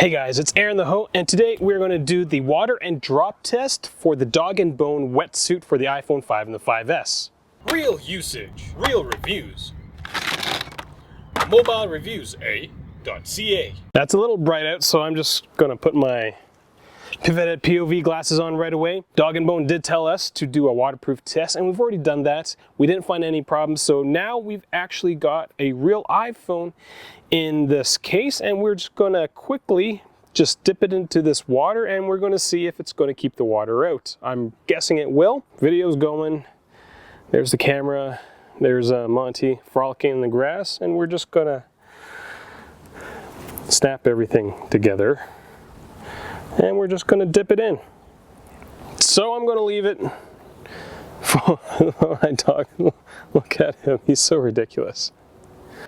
Hey guys, it's Aaron the Ho, and today we're going to do the water and drop test for the Dog and Bone Wetsuit for the iPhone 5 and the 5S. Real usage, real reviews. mobilereviews-eh.ca. That's a little bright out, so I'm just going to put my pivoted POV glasses on right away. Dog and Bone did tell us to do a waterproof test, and we've already done that. We didn't find any problems, so now we've actually got a real iPhone in this case, and we're just going to quickly just dip it into this water, and we're going to see if it's going to keep the water out. I'm guessing it will. Video's going. There's the camera. There's Monty frolicking in the grass, and we're just going to snap everything together. And we're just going to dip it in. So I'm going to leave it. My dog, look at him, he's so ridiculous.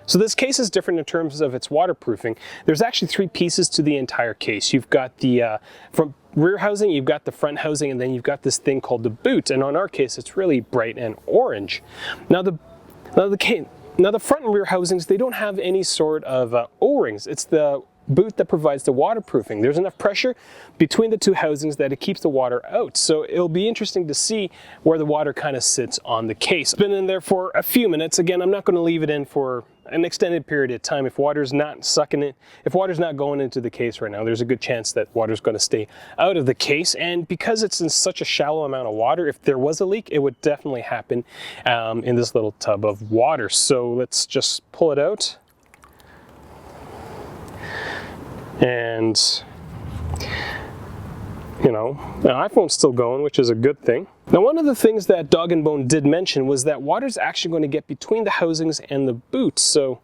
So this case is different in terms of its waterproofing. There's actually three pieces to the entire case. You've got the from rear housing, you've got the front housing, and then you've got this thing called the boot. And on our case, it's really bright and orange. Now the front and rear housings, they don't have any sort of O-rings. It's the boot that provides the waterproofing. There's enough pressure between the two housings that it keeps the water out. So it'll be interesting to see where the water kind of sits on the case. It's been in there for a few minutes. Again, I'm not going to leave it in for an extended period of time. If water's not sucking it, if water's not going into the case right now, there's a good chance that water's going to stay out of the case. And because it's in such a shallow amount of water, if there was a leak, it would definitely happen in this little tub of water. So let's just pull it out. And, you know, the iPhone's still going, which is a good thing. Now, one of the things that Dog and Bone did mention was that water's actually going to get between the housings and the boot. So,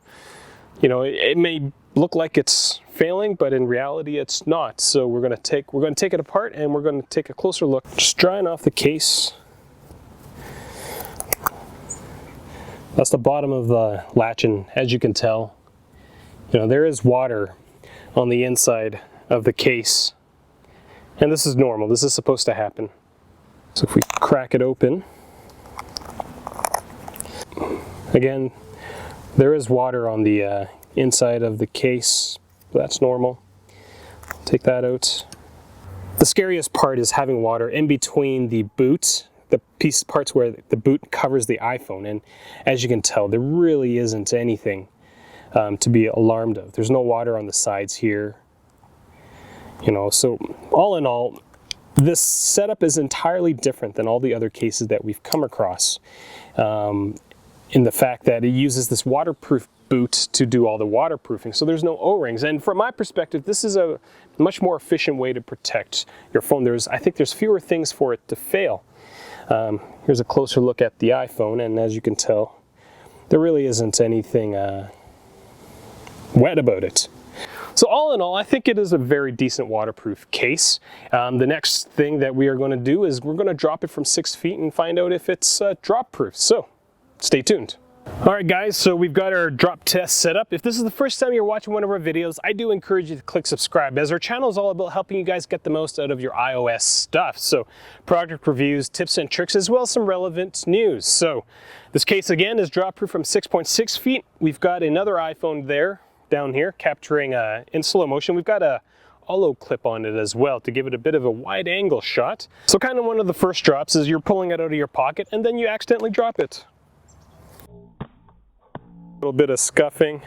you know, it may look like it's failing, but in reality, it's not. So we're going to take it apart, and we're going to take a closer look. Just drying off the case. That's the bottom of the latch, and as you can tell, you know, there is water on the inside of the case, and this is normal. This is supposed to happen. So if we crack it open, again, there is water on the inside of the case. That's normal. Take that out. The scariest part is having water in between the boot, the parts where the boot covers the iPhone, and as you can tell, there really isn't anything to be alarmed of. There's no water on the sides here, you know. So all in all, this setup is entirely different than all the other cases that we've come across, in the fact that it uses this waterproof boot to do all the waterproofing. So there's no O-rings, and from my perspective, this is a much more efficient way to protect your phone. I think there's fewer things for it to fail. Here's a closer look at the iPhone, and as you can tell, there really isn't anything wet about it. So all in all, I think it is a very decent waterproof case. The next thing that we are going to do is we're going to drop it from 6 feet and find out if it's drop proof. So stay tuned. Alright guys, so we've got our drop test set up. If this is the first time you're watching one of our videos, I do encourage you to click subscribe, as our channel is all about helping you guys get the most out of your iOS stuff. So product reviews, tips and tricks, as well as some relevant news. So this case again is drop proof from 6.6 feet. We've got another iPhone there, down here, capturing in slow motion. We've got a hollow clip on it as well to give it a bit of a wide angle shot. So kind of one of the first drops is you're pulling it out of your pocket and then you accidentally drop it. A little bit of scuffing.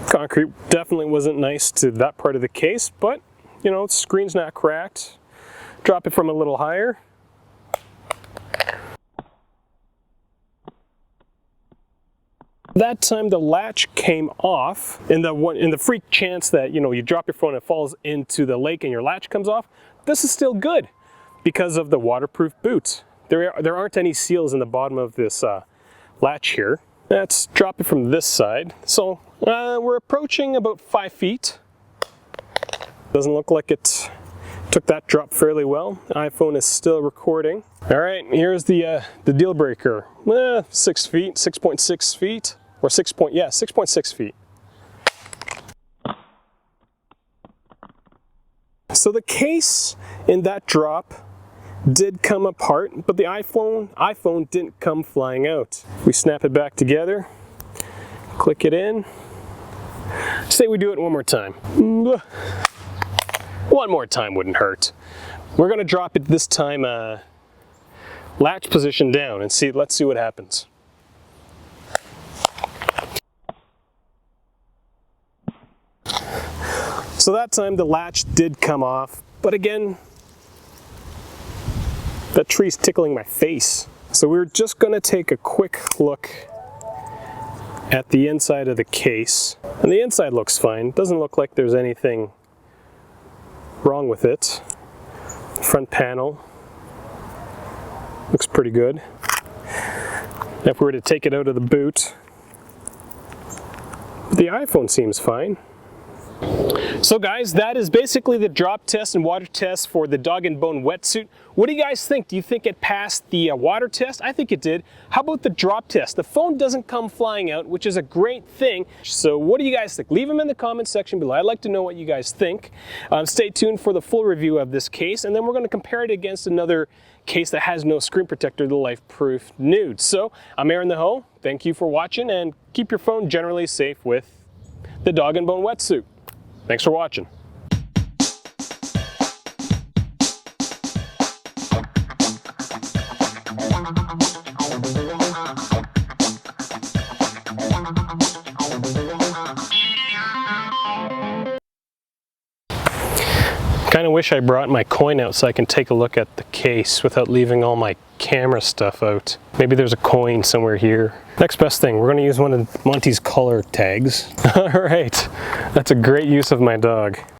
Concrete definitely wasn't nice to that part of the case, but you know, screen's not cracked. Drop it from a little higher. That time the latch came off, in the freak chance that, you know, you drop your phone and it falls into the lake and your latch comes off. This is still good because of the waterproof boot. There aren't any seals in the bottom of this latch here. Let's drop it from this side. So we're approaching about 5 feet. Doesn't look like it took that drop fairly well. The iPhone is still recording. All right, here's the deal breaker. 6 feet, 6.6 feet. Or 6.6 feet. So the case in that drop did come apart, but the iPhone didn't come flying out. We snap it back together, click it in, Say we do it one more time. One more time wouldn't hurt. We're gonna drop it this time latch position down and see. Let's see what happens. So that time the latch did come off, but again, that tree's tickling my face. So we're just gonna take a quick look at the inside of the case. And the inside looks fine. Doesn't look like there's anything wrong with it. Front panel looks pretty good. If we were to take it out of the boot, the iPhone seems fine. So guys, that is basically the drop test and water test for the Dog and Bone Wetsuit. What do you guys think? Do you think it passed the water test? I think it did. How about the drop test? The phone doesn't come flying out, which is a great thing. So what do you guys think? Leave them in the comment section below. I'd like to know what you guys think. Stay tuned for the full review of this case, and then we're going to compare it against another case that has no screen protector, the LifeProof Nuud. So I'm Aaron the Ho. Thank you for watching, and keep your phone generally safe with the Dog and Bone Wetsuit. Thanks for watching. Kind of wish I brought my coin out so I can take a look at the case without leaving all my camera stuff out. Maybe there's a coin somewhere here. Next best thing, we're going to use one of Monty's color tags. All right, that's a great use of my dog.